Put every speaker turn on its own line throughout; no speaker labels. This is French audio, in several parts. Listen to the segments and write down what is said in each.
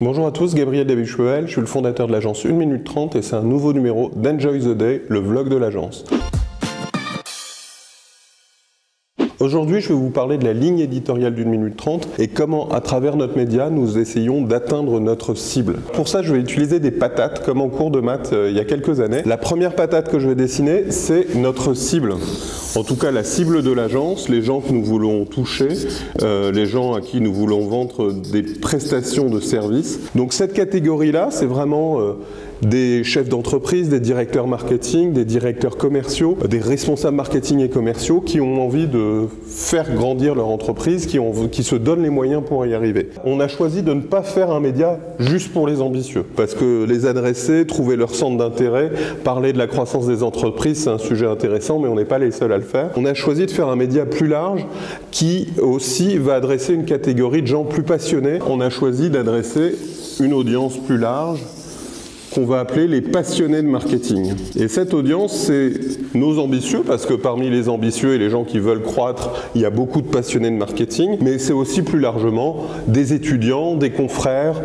Bonjour à tous, Gabriel David-Chevel, je suis le fondateur de l'agence 1 minute 30 et c'est un nouveau numéro d'Enjoy the Day, le vlog de l'agence. Aujourd'hui, je vais vous parler de la ligne éditoriale d'1 minute 30 et comment, à travers notre média, nous essayons d'atteindre notre cible. Pour ça, je vais utiliser des patates, comme en cours de maths il y a quelques années. La première patate que je vais dessiner, c'est notre cible. En tout cas, la cible de l'agence, les gens que nous voulons toucher, les gens à qui nous voulons vendre des prestations de services. Donc cette catégorie-là, c'est vraiment des chefs d'entreprise, des directeurs marketing, des directeurs commerciaux, des responsables marketing et commerciaux qui ont envie de faire grandir leur entreprise, qui se donnent les moyens pour y arriver. On a choisi de ne pas faire un média juste pour les ambitieux, parce que les adresser, trouver leur centre d'intérêt, parler de la croissance des entreprises, c'est un sujet intéressant, mais on n'est pas les seuls à le faire. On a choisi de faire un média plus large qui aussi va adresser une catégorie de gens plus passionnés. On a choisi d'adresser une audience plus large, qu'on va appeler les passionnés de marketing. Et cette audience, c'est nos ambitieux, parce que parmi les ambitieux et les gens qui veulent croître, il y a beaucoup de passionnés de marketing, mais c'est aussi plus largement des étudiants, des confrères,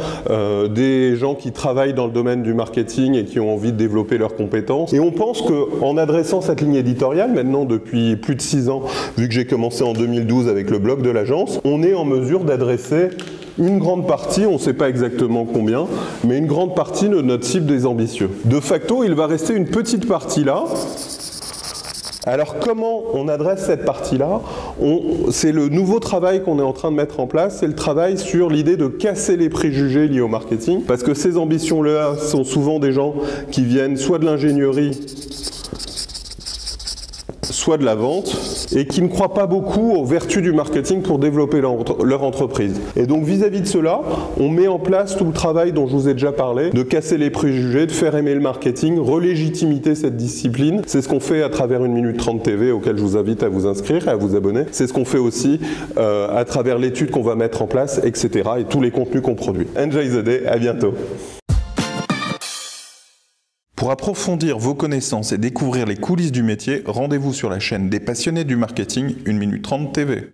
des gens qui travaillent dans le domaine du marketing et qui ont envie de développer leurs compétences. Et on pense qu'en adressant cette ligne éditoriale, maintenant depuis plus de 6 ans, vu que j'ai commencé en 2012 avec le blog de l'agence, on est en mesure d'adresser une grande partie, on ne sait pas exactement combien, mais une grande partie de notre cible des ambitieux. De facto, il va rester une petite partie là. Alors comment on adresse cette partie-là? C'est le nouveau travail qu'on est en train de mettre en place, c'est le travail sur l'idée de casser les préjugés liés au marketing, parce que ces ambitions-là sont souvent des gens qui viennent soit de l'ingénierie, soit de la vente, et qui ne croient pas beaucoup aux vertus du marketing pour développer leur entreprise. Et donc vis-à-vis de cela, on met en place tout le travail dont je vous ai déjà parlé, de casser les préjugés, de faire aimer le marketing, relégitimiter cette discipline. C'est ce qu'on fait à travers 1 minute 30 TV, auquel je vous invite à vous inscrire et à vous abonner. C'est ce qu'on fait aussi à travers l'étude qu'on va mettre en place, etc. et tous les contenus qu'on produit. Enjoy the day, à bientôt.
Pour approfondir vos connaissances et découvrir les coulisses du métier, rendez-vous sur la chaîne des passionnés du marketing 1 minute 30 TV.